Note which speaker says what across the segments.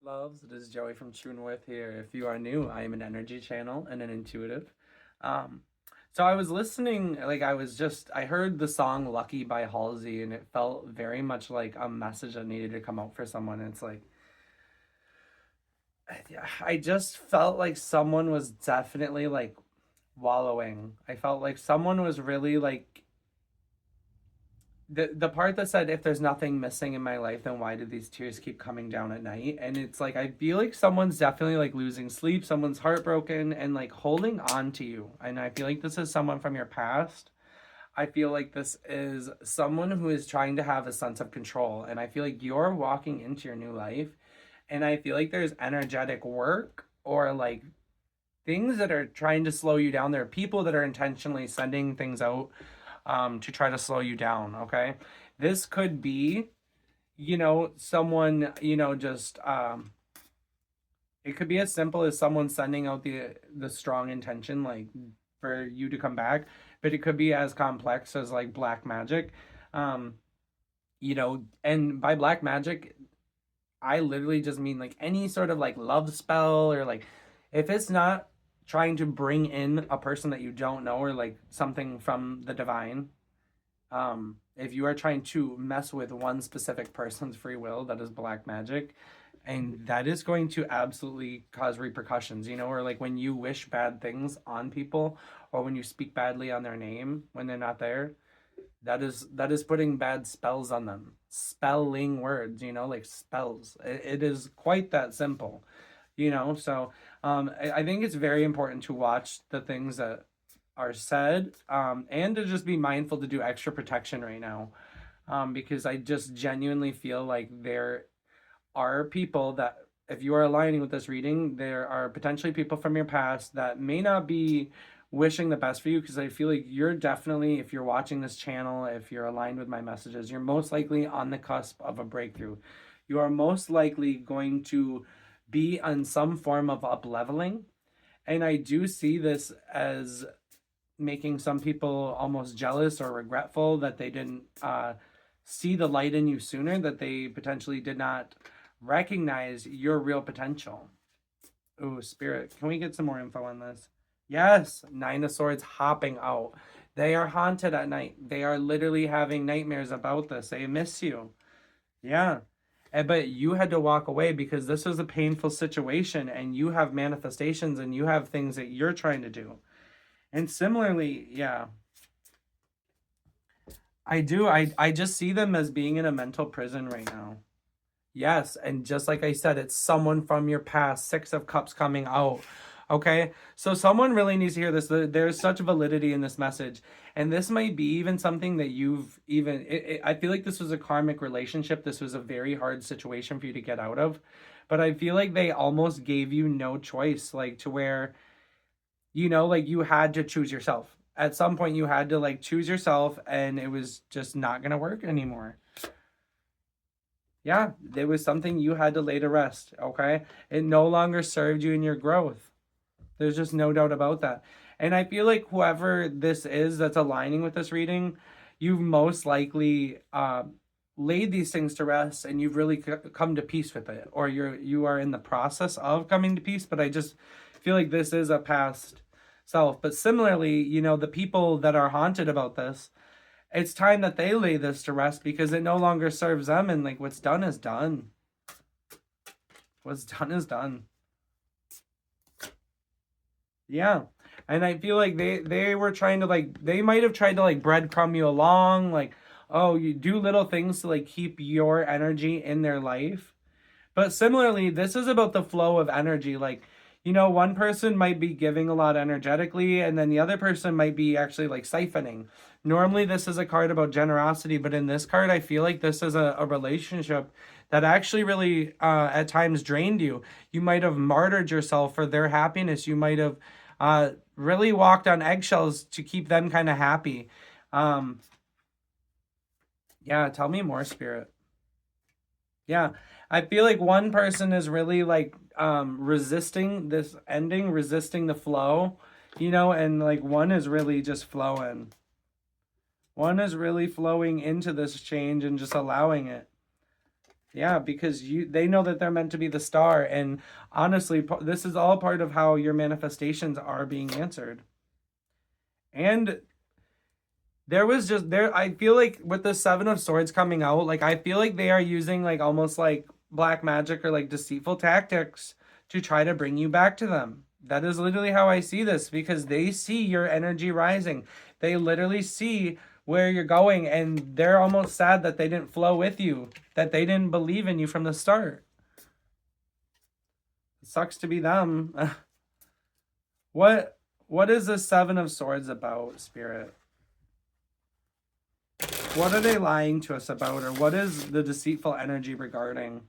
Speaker 1: Loves, this is Joey from True North here. If you are new, I am an energy channel and an intuitive. Um, so I was listening, I heard the song Lucky by Halsey, and it felt very much like a message that needed to come out for someone. And it's like, I just felt like someone was definitely like wallowing. I felt like someone was really like the part that said, if there's nothing missing in my life, then why do these tears keep coming down at night? And it's like I feel like someone's definitely like losing sleep, someone's heartbroken and like holding on to you. And I feel like this is someone from your past. I feel like this is someone who is trying to have a sense of control, and I feel like you're walking into your new life, and I feel like there's energetic work or like things that are trying to slow you down. There are people that are intentionally sending things out to try to slow you down. Okay. This could be, someone, it could be as simple as someone sending out the strong intention, like for you to come back, but it could be as complex as like black magic. Um, and by black magic, I literally just mean like any sort of like love spell or like if it's not trying to bring in a person that you don't know or like something from the divine. If you are trying to mess with one specific person's free will, that is black magic, and that is going to absolutely cause repercussions, or like when you wish bad things on people or when you speak badly on their name when they're not there, that is putting bad spells on them. Spelling words, like spells. It is quite that simple, So I think it's very important to watch the things that are said, and to just be mindful to do extra protection right now, because I just genuinely feel like there are people that, if you are aligning with this reading, there are potentially people from your past that may not be wishing the best for you, because I feel like you're definitely, if you're watching this channel, if you're aligned with my messages, you're most likely on the cusp of a breakthrough. You are most likely going to be on some form of up leveling. And I do see this as making some people almost jealous or regretful that they didn't see the light in you sooner, that they potentially did not recognize your real potential. Ooh, Spirit, can we get some more info on this? Yes, Nine of Swords hopping out. They are haunted at night. They are literally having nightmares about this. They miss you. Yeah. But you had to walk away because this was a painful situation, and you have manifestations and you have things that you're trying to do. And similarly, yeah, I do. I just see them as being in a mental prison right now. Yes, and just like I said, it's someone from your past. Six of Cups coming out. Okay, so someone really needs to hear this. There's such validity in this message, and this might be even something that you've even. I feel like this was a karmic relationship. This was a very hard situation for you to get out of, but I feel like they almost gave you no choice, like to where, like you had to choose yourself. At some point, you had to like choose yourself, and it was just not gonna work anymore. Yeah, there was something you had to lay to rest, okay? It no longer served you in your growth. There's just no doubt about that. And I feel like whoever this is that's aligning with this reading, you've most likely laid these things to rest, and you've really come to peace with it, or you are in the process of coming to peace. But I just feel like this is a past self. But similarly, the people that are haunted about this, it's time that they lay this to rest because it no longer serves them, and like what's done is done. What's done is done. Yeah. And I feel like they were trying to like, they might have tried to like breadcrumb you along, like, oh, you do little things to like keep your energy in their life. But similarly, this is about the flow of energy. Like, one person might be giving a lot energetically, and then the other person might be actually like siphoning. Normally, this is a card about generosity, but in this card, I feel like this is a relationship that actually really, at times, drained you. You might have martyred yourself for their happiness. You might have really walked on eggshells to keep them kind of happy. Um, yeah, tell me more, Spirit. Yeah. I feel like one person is really like resisting this ending, resisting the flow, and like one is really just flowing. One is really flowing into this change and just allowing it. Yeah, because they know that they're meant to be the star, and honestly, this is all part of how your manifestations are being answered. And there was just there I feel like with the 7 of Swords coming out, like I feel like they are using like almost like black magic or like deceitful tactics to try to bring you back to them. That is literally how I see this, because they see your energy rising. They literally see where you're going, and they're almost sad that they didn't flow with you, that they didn't believe in you from the start. It sucks to be them. What is the 7 of Swords about, Spirit? What are they lying to us about, or what is the deceitful energy regarding?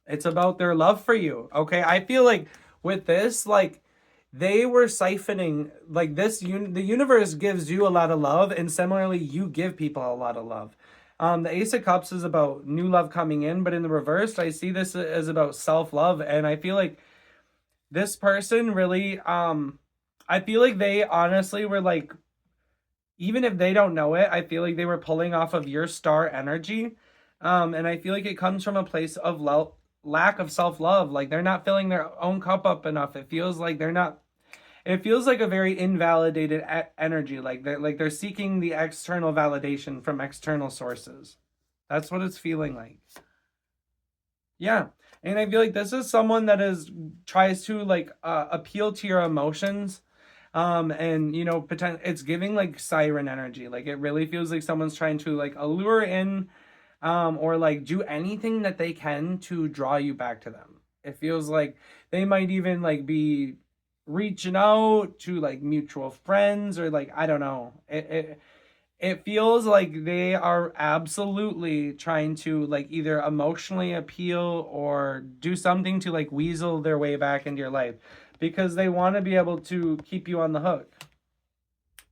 Speaker 1: It's about their love for you. Okay, I feel like with this, like they were siphoning, like the universe gives you a lot of love, and similarly, you give people a lot of love. The Ace of Cups is about new love coming in, but in the reverse, I see this as about self love, and I feel like this person really, I feel like they honestly were like, even if they don't know it, I feel like they were pulling off of your star energy. And I feel like it comes from a place of lack of self love. Like they're not filling their own cup up enough. It feels like they're not. It feels like a very invalidated energy. Like they're seeking the external validation from external sources. That's what it's feeling like. Yeah. And I feel like this is someone that is tries to like appeal to your emotions, and it's giving like siren energy. Like it really feels like someone's trying to like allure in, or like do anything that they can to draw you back to them. It feels like they might even like be reaching out to like mutual friends, or like I don't know. It feels like they are absolutely trying to like either emotionally appeal or do something to like weasel their way back into your life, because they want to be able to keep you on the hook.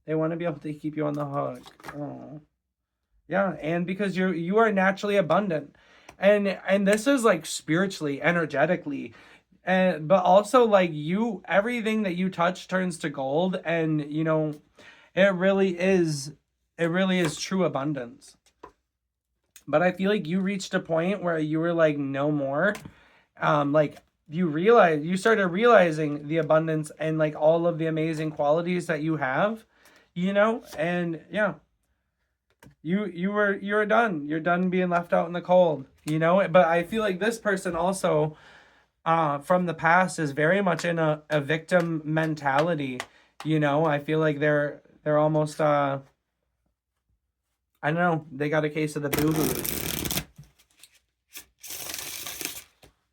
Speaker 1: They want to be able to keep you on the hook. Oh. Yeah, and because you are naturally abundant. And this is like spiritually, energetically, and but also like everything that you touch turns to gold, and it really is true abundance. But I feel like you reached a point where you were like no more. Like you started realizing the abundance and like all of the amazing qualities that you have, and yeah, you're done. You're done being left out in the cold, But I feel like this person also, from the past, is very much in a victim mentality. I feel like they're almost I don't know, they got a case of the boo-boos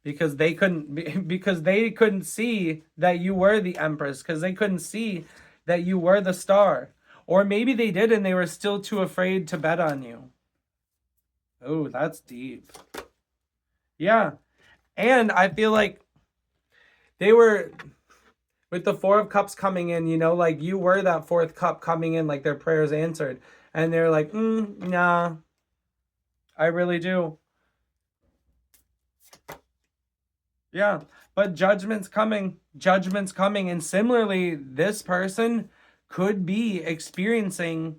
Speaker 1: because they couldn't see that you were the Empress, because they couldn't see that you were the star. Or maybe they did and they were still too afraid to bet on you. Oh, that's deep. Yeah. And I feel like they were, with the 4 of Cups coming in, like you were that 4th cup coming in, like their prayers answered. And they're like, nah, I really do. Yeah. But judgment's coming. Judgment's coming. And similarly, this person could be experiencing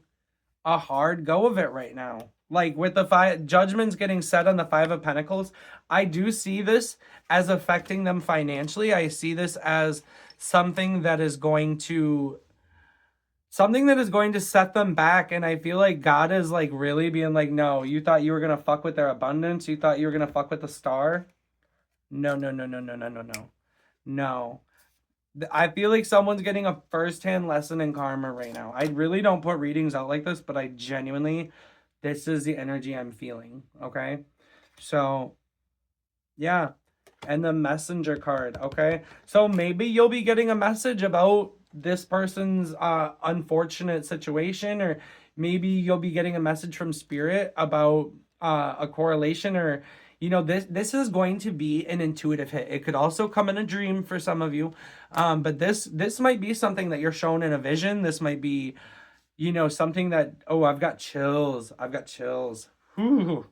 Speaker 1: a hard go of it right now. Like with the judgments getting set on the 5 of Pentacles, I do see this as affecting them financially. I see this as something that is going to set them back. And I feel like God is like really being like, no, you thought you were gonna fuck with their abundance, you thought you were gonna fuck with the star. No, no, no, no, no, no, no, no. No. I feel like someone's getting a first-hand lesson in karma right now. I really don't put readings out like this, but I genuinely, this is the energy I'm feeling, okay? So, yeah. And the Messenger card, okay? So maybe you'll be getting a message about this person's unfortunate situation, or maybe you'll be getting a message from Spirit about a correlation, or this is going to be an intuitive hit. It could also come in a dream for some of you, but this might be something that you're shown in a vision. This might be something that, oh, I've got chills. Whew.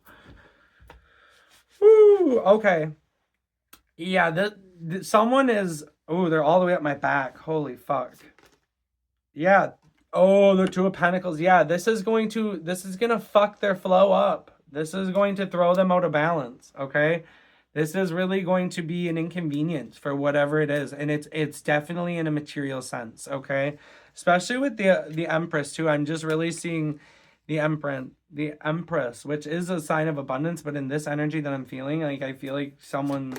Speaker 1: Whew. Okay. Yeah, someone is, oh, they're all the way up my back. Holy fuck. Yeah. Oh, the Two of Pentacles. Yeah, this is gonna fuck their flow up. This is going to throw them out of balance, okay? This is really going to be an inconvenience for whatever it is, and it's definitely in a material sense, okay? Especially with the Empress too. I'm just really seeing the Empress, which is a sign of abundance, but in this energy that I'm feeling, like I feel like someone,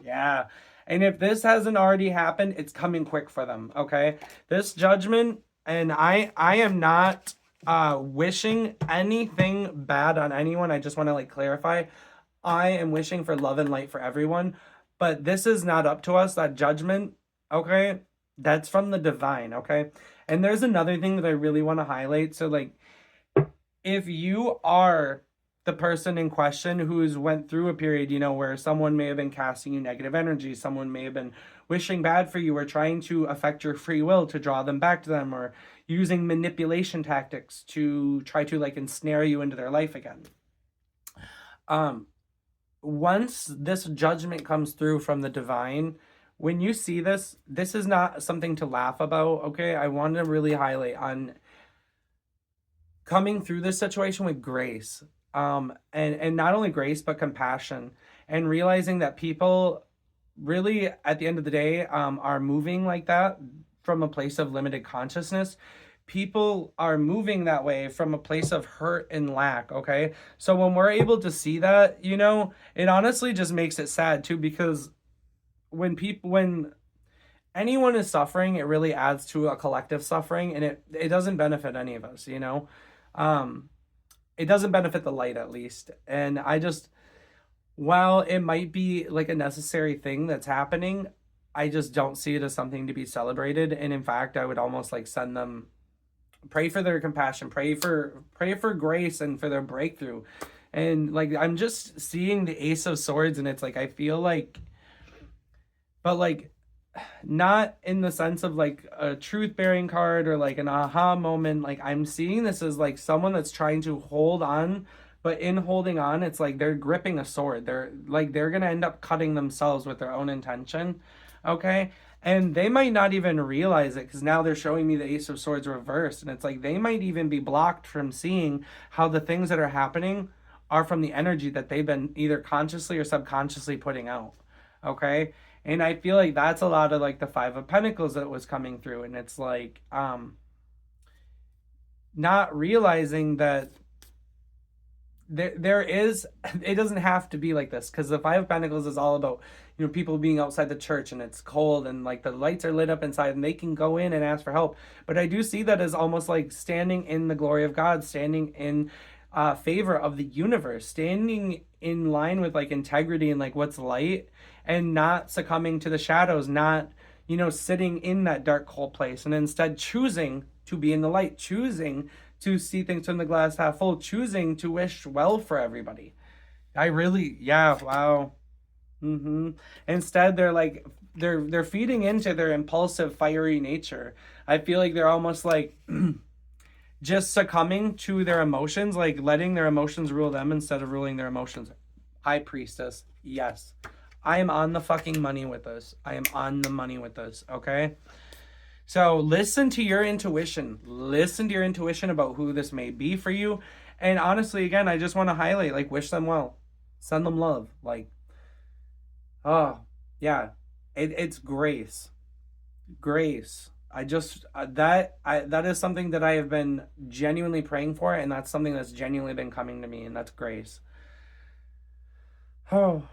Speaker 1: yeah. And if this hasn't already happened, it's coming quick for them, okay? This Judgment, and I am not wishing anything bad on anyone. I just want to like clarify. I am wishing for love and light for everyone, but this is not up to us. That Judgment, okay? That's from the divine, okay? And there's another thing that I really want to highlight. So like if you are the person in question who's went through a period, you know, where someone may have been casting you negative energy, someone may have been wishing bad for you or trying to affect your free will to draw them back to them, or using manipulation tactics to try to like ensnare you into their life again. Once this Judgment comes through from the divine, when you see this, this is not something to laugh about, okay? I want to really highlight on coming through this situation with grace, and not only grace but compassion, and realizing that people really at the end of the day are moving like that from a place of limited consciousness. People are moving that way from a place of hurt and lack, okay? So when we're able to see that, you know, it honestly just makes it sad too, because when anyone is suffering, it really adds to a collective suffering, and it doesn't benefit any of us, you know. It doesn't benefit the light, at least. And I just, while it might be like a necessary thing that's happening, I just don't see it as something to be celebrated. And in fact, I would almost like send them, pray for their compassion, pray for grace and for their breakthrough. And like I'm just seeing the Ace of Swords, and it's like I feel like, but like not in the sense of like a truth bearing card or like an aha moment. Like I'm seeing this as like someone that's trying to hold on, but in holding on, it's like they're gripping a sword. They're gonna end up cutting themselves with their own intention, okay? And they might not even realize it, because now they're showing me the Ace of Swords reversed, and it's like they might even be blocked from seeing how the things that are happening are from the energy that they've been either consciously or subconsciously putting out, okay? And I feel like that's a lot of like the Five of Pentacles that was coming through, and it's like not realizing that there is, it doesn't have to be like this, because the Five of Pentacles is all about, you know, people being outside the church and it's cold and like the lights are lit up inside and they can go in and ask for help. But I do see that as almost like standing in the glory of God, standing in favor of the universe, standing in line with like integrity and like what's light, and not succumbing to the shadows, not, you know, sitting in that dark cold place, and instead choosing to be in the light, choosing to see things from the glass half full, choosing to wish well for everybody. I really, yeah, wow. Instead, they're like they're feeding into their impulsive, fiery nature. I feel like they're almost like just succumbing to their emotions, like letting their emotions rule them instead of ruling their emotions. High Priestess, yes. I am on the fucking money with this. I am on the money with this, okay? So listen to your intuition. Listen to your intuition about who this may be for you. And honestly, again, I just want to highlight, like, wish them well. Send them love. Like, oh, yeah. It's grace. Grace. I just, that is something that I have been genuinely praying for, and that's something that's genuinely been coming to me, and that's grace. Oh.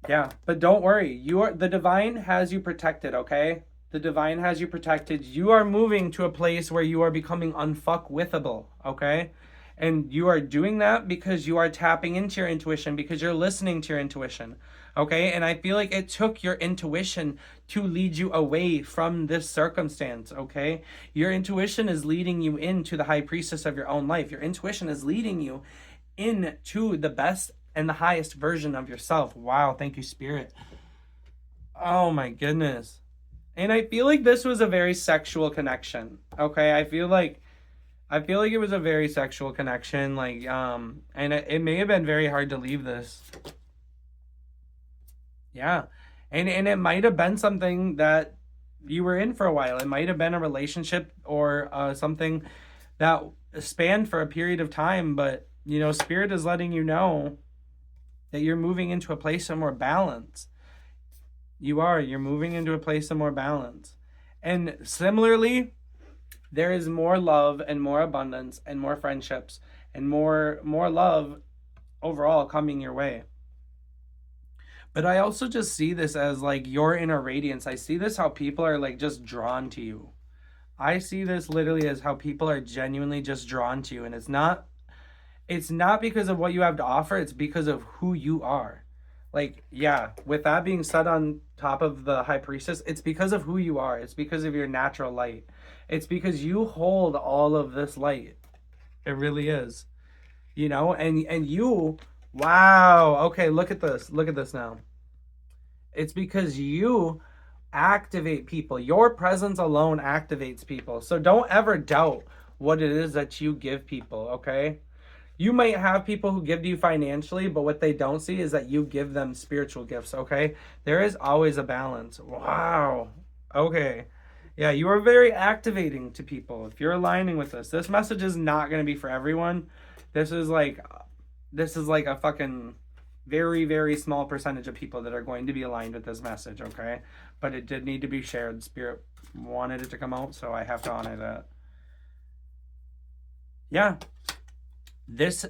Speaker 1: Yeah, but don't worry. The divine has you protected, okay? The divine has you protected. You are moving to a place where you are becoming unfuckwithable, okay? And you are doing that because you are tapping into your intuition, because you're listening to your intuition, okay? And I feel like it took your intuition to lead you away from this circumstance, okay? Your intuition is leading you into the High Priestess of your own life. Your intuition is leading you into the best and the highest version of yourself. Wow, thank you, Spirit. Oh my goodness. And I feel like this was a very sexual connection. Okay, I feel like it was a very sexual connection, like and it may have been very hard to leave this. Yeah. And it might have been something that you were in for a while. It might have been a relationship or something that spanned for a period of time, but you know, spirit is letting you know that you're moving into a place of more balance. You're moving into a place of more balance. And similarly, there is more love and more abundance and more friendships and more love overall coming your way. But I also just see this as like you're in a radiance. I see this how people are like just drawn to you. I see this literally as how people are genuinely just drawn to you, and it's not because of what you have to offer, it's because of who you are. Like, yeah, with that being said on top of the high priestess, it's because of who you are. It's because of your natural light. It's because you hold all of this light. It really is. You know, and you, wow, okay, look at this. Look at this now. It's because you activate people. Your presence alone activates people. So don't ever doubt what it is that you give people, okay? You might have people who give to you financially, but what they don't see is that you give them spiritual gifts, okay? There is always a balance. Wow. Okay. Yeah, you are very activating to people if you're aligning with this. This message is not going to be for everyone. This is like a fucking very, very small percentage of people that are going to be aligned with this message, okay? But it did need to be shared. Spirit wanted it to come out, so I have to honor that. Yeah. This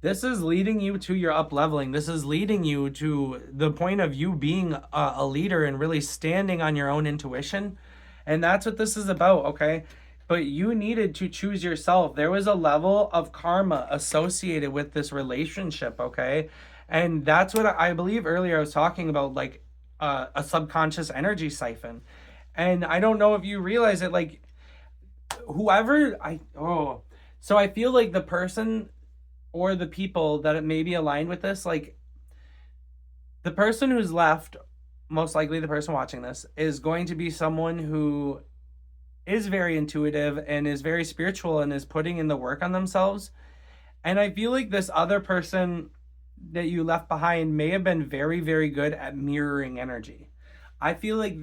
Speaker 1: is leading you to your up leveling. This is leading you to the point of you being a leader and really standing on your own intuition. And that's what this is about, okay? But you needed to choose yourself. There was a level of karma associated with this relationship, okay? And that's what I believe earlier I was talking about, like a subconscious energy siphon. And I don't know if you realize it, like so I feel like the person or the people that it may be aligned with this, like the person who's left, most likely the person watching this, is going to be someone who is very intuitive and is very spiritual and is putting in the work on themselves. And I feel like this other person that you left behind may have been very, very good at mirroring energy. I feel like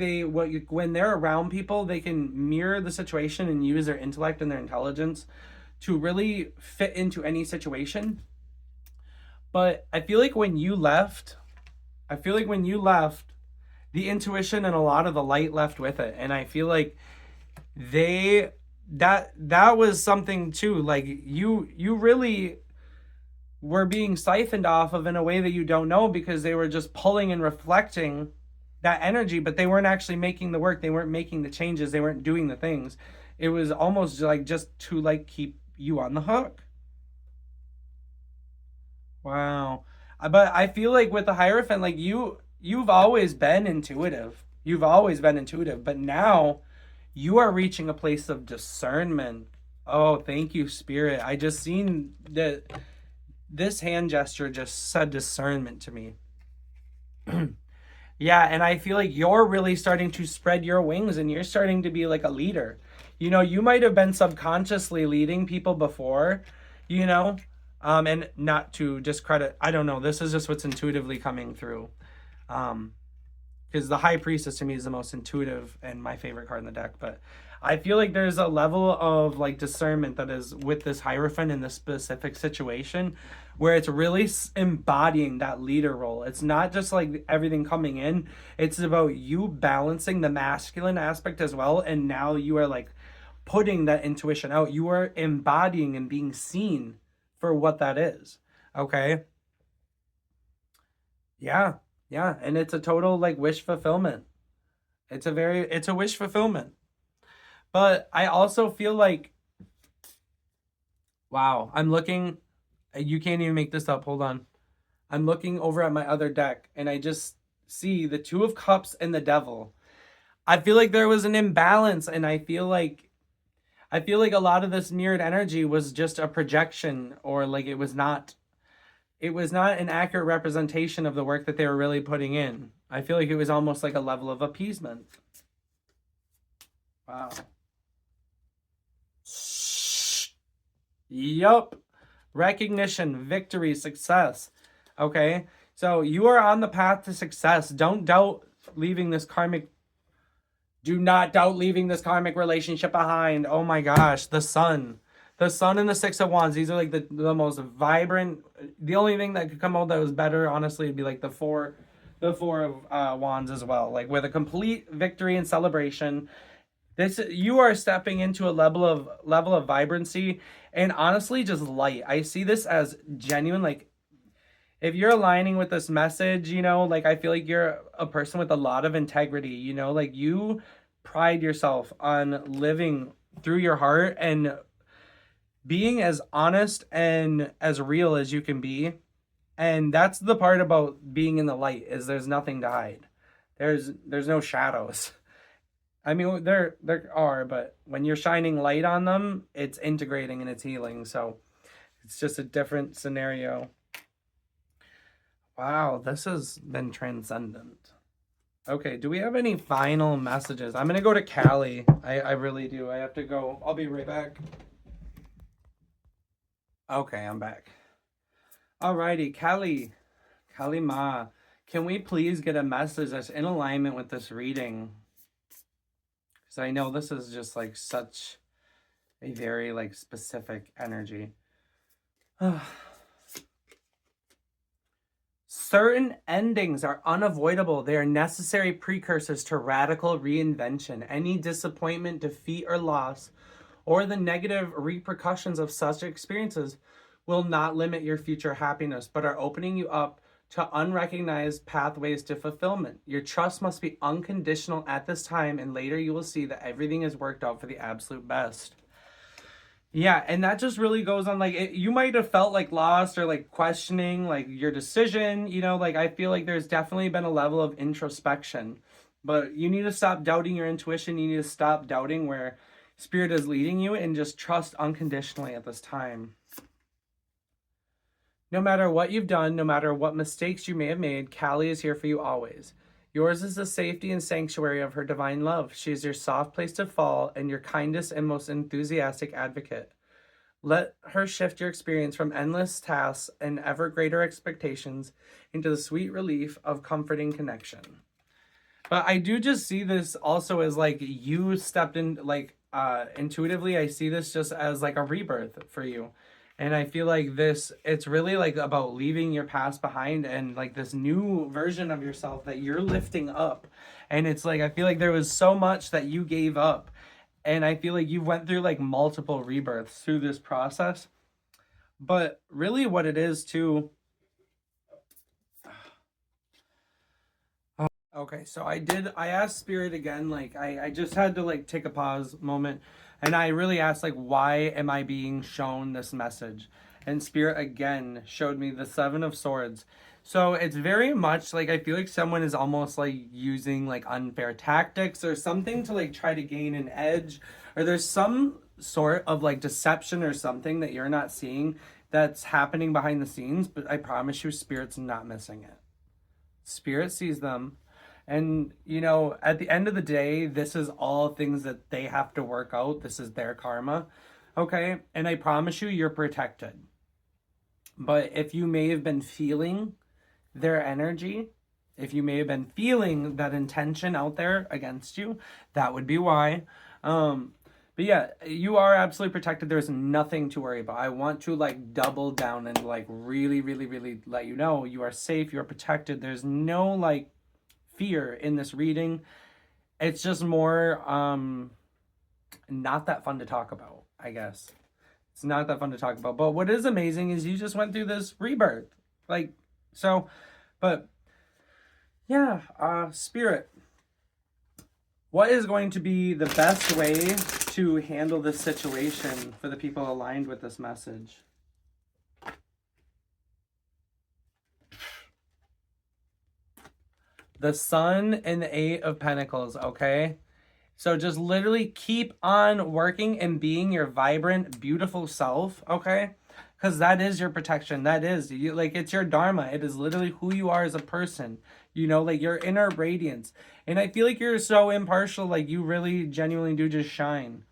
Speaker 1: when they're around people, they can mirror the situation and use their intellect and their intelligence to really fit into any situation. But I feel like when you left, the intuition and a lot of the light left with it. And I feel like that was something too. Like you really were being siphoned off of in a way that you don't know, because they were just pulling and reflecting that energy, but they weren't actually making the work. They weren't making the changes. They weren't doing the things. It was almost like just to like keep you on the hook. Wow. But I feel like with the Hierophant, like you've always been intuitive. You've always been intuitive, but now you are reaching a place of discernment. Oh, thank you, Spirit. I just seen that this hand gesture just said discernment to me. Yeah, and I feel like you're really starting to spread your wings and you're starting to be like a leader. You know, you might have been subconsciously leading people before, you know, and not to discredit, I don't know, this is just what's intuitively coming through. Because the High Priestess to me is the most intuitive and my favorite card in the deck, but I feel like there's a level of like discernment that is with this Hierophant in this specific situation where it's really embodying that leader role. It's not just like everything coming in, it's about you balancing the masculine aspect as well. And now you are like putting that intuition out. You are embodying and being seen for what that is. Okay. Yeah. Yeah. And it's a total like wish fulfillment. It's a wish fulfillment. But I also feel like, wow, I'm looking, you can't even make this up. Hold on. I'm looking over at my other deck and I just see the Two of Cups and the Devil. I feel like there was an imbalance, and I feel like a lot of this mirrored energy was just a projection, or like it was not an accurate representation of the work that they were really putting in. I feel like it was almost like a level of appeasement. Wow. Yup. Recognition, victory, success. Okay? So you are on the path to success. Don't doubt leaving this karmic Do not doubt leaving this karmic relationship behind. Oh my gosh, the sun. The sun and the Six of Wands. These are like the most vibrant. The only thing that could come out that was better, honestly, would be like the four of wands as well. Like with a complete victory and celebration. This, you are stepping into a level of vibrancy and honestly just light. I see this as genuine, like if you're aligning with this message, you know, like I feel like you're a person with a lot of integrity, you know, like you pride yourself on living through your heart and being as honest and as real as you can be. And that's the part about being in the light, is there's nothing to hide. There's no shadows. I mean, there are, but when you're shining light on them, it's integrating and it's healing. So it's just a different scenario. Wow, this has been transcendent. Okay, do we have any final messages? I'm gonna go to Callie. I really do. I have to go. I'll be right back. Okay, I'm back. Alrighty, Callie Ma, can we please get a message that's in alignment with this reading? Because I know this is just like such a very like specific energy. Certain endings are unavoidable. They are necessary precursors to radical reinvention. Any disappointment, defeat, or loss, or the negative repercussions of such experiences will not limit your future happiness, but are opening you up to unrecognized pathways to fulfillment. Your trust must be unconditional at this time, and later you will see that everything is worked out for the absolute best. Yeah, and that just really goes on, like, you might have felt like lost or like questioning like your decision, you know, like I feel like there's definitely been a level of introspection, but you need to stop doubting your intuition. You need to stop doubting where spirit is leading you and just trust unconditionally at this time. No matter what you've done, no matter what mistakes you may have made, Callie is here for you always. Yours is the safety and sanctuary of her divine love. She is your soft place to fall and your kindest and most enthusiastic advocate. Let her shift your experience from endless tasks and ever greater expectations into the sweet relief of comforting connection. But I do just see this also as like you stepped in, like intuitively, I see this just as like a rebirth for you. And I feel like this, it's really like about leaving your past behind and like this new version of yourself that you're lifting up. And it's like, I feel like there was so much that you gave up. And I feel like you went through like multiple rebirths through this process. But really what it is too. Okay, so I asked Spirit again, like I just had to like take a pause moment, and I really asked like, why am I being shown this message? And Spirit again showed me the Seven of Swords. So it's very much like I feel like someone is almost like using like unfair tactics or something to like try to gain an edge, or there's some sort of like deception or something that you're not seeing that's happening behind the scenes, but I promise you Spirit's not missing it. Spirit sees them. And, you know, at the end of the day, this is all things that they have to work out. This is their karma. Okay. And I promise you, you're protected. But if you may have been feeling their energy, if you may have been feeling that intention out there against you, that would be why. But yeah, you are absolutely protected. There's nothing to worry about. I want to like double down and like really, really, really let you know you are safe, you're protected. There's no like fear in this reading. It's just more not that fun to talk about, I guess. It's not that fun to talk about. But what is amazing is you just went through this rebirth. Like, so, but yeah, Spirit, what is going to be the best way to handle this situation for the people aligned with this message? The Sun and the Eight of Pentacles, okay? So just literally keep on working and being your vibrant, beautiful self, okay? Because that is your protection. That is, you, like, it's your dharma. It is literally who you are as a person. You know, like your inner radiance. And I feel like you're so impartial. Like you really genuinely do just shine.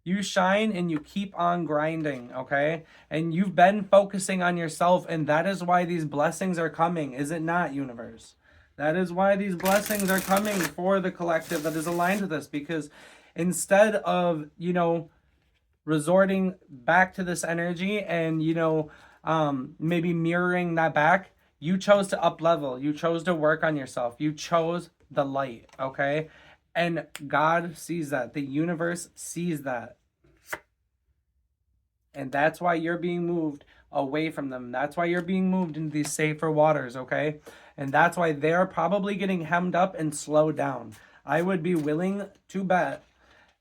Speaker 1: You shine and you keep on grinding, okay? And you've been focusing on yourself, and that is why these blessings are coming, is it not, universe? That is why these blessings are coming for the collective that is aligned with us, because instead of, resorting back to this energy and, maybe mirroring that back, you chose to up level. You chose to work on yourself. You chose the light, okay? And God sees that. The universe sees that. And that's why you're being moved away from them. That's why you're being moved into these safer waters, okay? And that's why they're probably getting hemmed up and slowed down. I would be willing to bet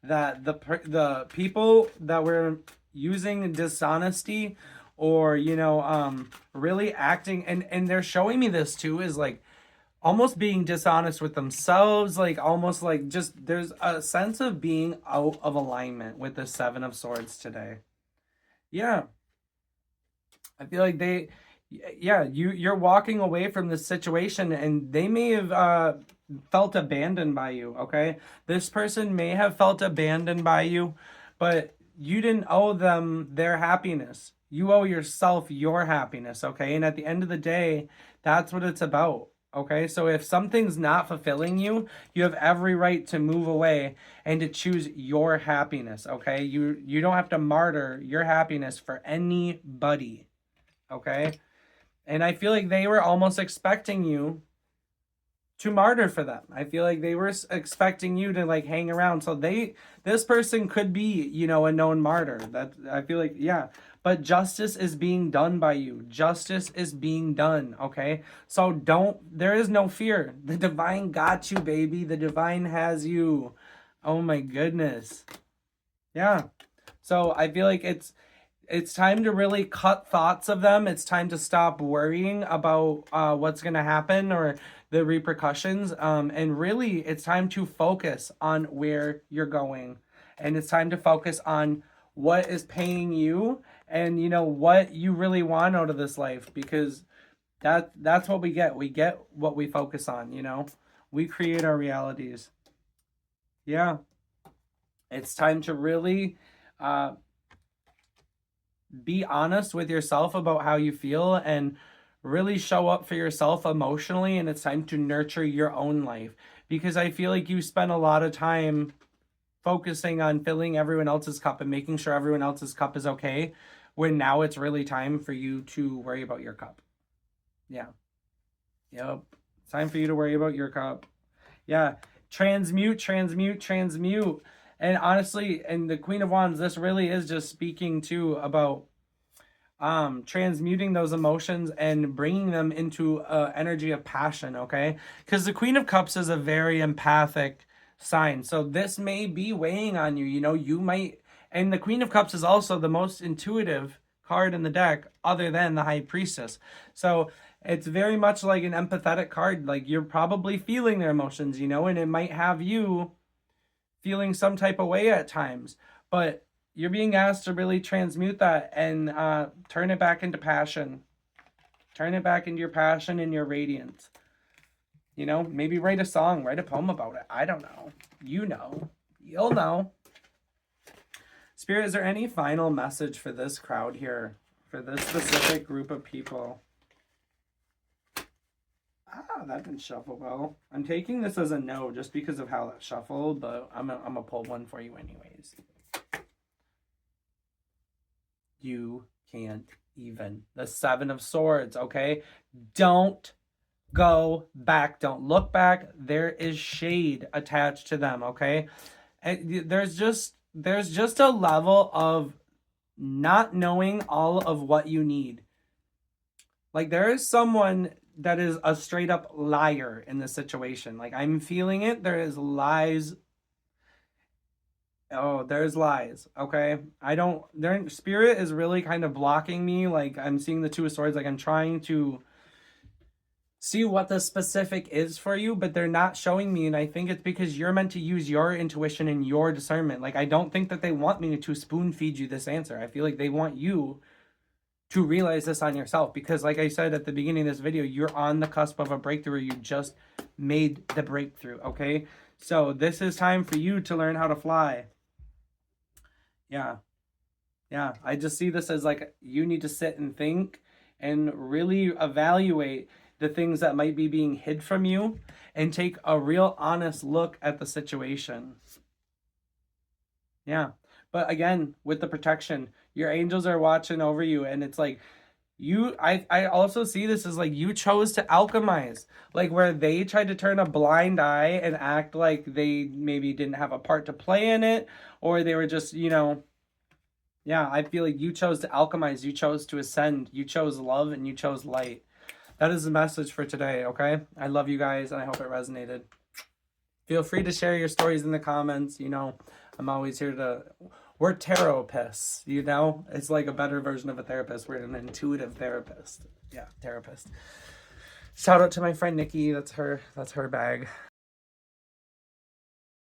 Speaker 1: that the people that were using dishonesty or really acting, and they're showing me this too, is like almost being dishonest with themselves, like almost like just there's a sense of being out of alignment with the Seven of Swords today. Yeah, I feel like you're walking away from this situation, and they may have felt abandoned by you, okay? This person may have felt abandoned by you, but you didn't owe them their happiness. You owe yourself your happiness, okay? And at the end of the day, that's what it's about. Okay, so if something's not fulfilling you, you have every right to move away and to choose your happiness. Okay, you don't have to martyr your happiness for anybody. Okay, and I feel like they were almost expecting you to martyr for them. I feel like they were expecting you to like hang around. So this person could be, a known martyr. That I feel like, yeah. But justice is being done by you. Justice is being done, okay? So there is no fear. The divine got you, baby. The divine has you. Oh my goodness. Yeah. So I feel like it's time to really cut thoughts of them. It's time to stop worrying about what's going to happen or the repercussions. And really, it's time to focus on where you're going. And it's time to focus on what is paying you and, what you really want out of this life. Because that's what we get. We get what we focus on, We create our realities. Yeah. It's time to really be honest with yourself about how you feel and really show up for yourself emotionally. And it's time to nurture your own life, because I feel like you spend a lot of time focusing on filling everyone else's cup and making sure everyone else's cup is okay, when now it's really time for you to worry about your cup. Yeah. Yep. It's time for you to worry about your cup. Yeah. Transmute, transmute, transmute. And honestly, and the Queen of Wands, this really is just speaking to about transmuting those emotions and bringing them into energy of passion, okay? Because the Queen of Cups is a very empathic sign. So this may be weighing on you. You might, and the Queen of Cups is also the most intuitive card in the deck other than the High Priestess. So it's very much like an empathetic card. Like you're probably feeling their emotions, and it might have you feeling some type of way at times, but you're being asked to really transmute that and turn it back into passion. Turn it back into your passion and your radiance. Maybe write a song, write a poem about it. I don't know. You'll know. Spirit, is there any final message for this crowd here, for this specific group of people? That didn't shuffle well. I'm taking this as a no just because of how that shuffled, but I'm gonna pull one for you anyways. You can't even. The Seven of Swords, okay? Don't go back. Don't look back. There is shade attached to them, okay? And there's just a level of not knowing all of what you need. Like there is someone that is a straight up liar in this situation. Like I'm feeling it. There is lies. Oh, there's lies. Okay. Spirit is really kind of blocking me. Like I'm seeing the Two of Swords. Like I'm trying to see what the specific is for you, but they're not showing me. And I think it's because you're meant to use your intuition and your discernment. Like I don't think that they want me to spoon feed you this answer. I feel like they want you to realize this on yourself, because like I said at the beginning of this video, you're on the cusp of a breakthrough. You just made the breakthrough, okay? So this is time for you to learn how to fly. Yeah. I just see this as like you need to sit and think and really evaluate the things that might be being hid from you, and take a real honest look at the situation. Yeah. But again, with the protection, your angels are watching over you, and it's like I also see this as like you chose to alchemize. Like where they tried to turn a blind eye and act like they maybe didn't have a part to play in it, or they were just, yeah, I feel like you chose to alchemize, you chose to ascend, you chose love, and you chose light. That is the message for today, okay? I love you guys, and I hope it resonated. Feel free to share your stories in the comments. I'm always here to... We're therapists, It's like a better version of a therapist. We're an intuitive therapist. Yeah, therapist. Shout out to my friend Nikki. That's her bag.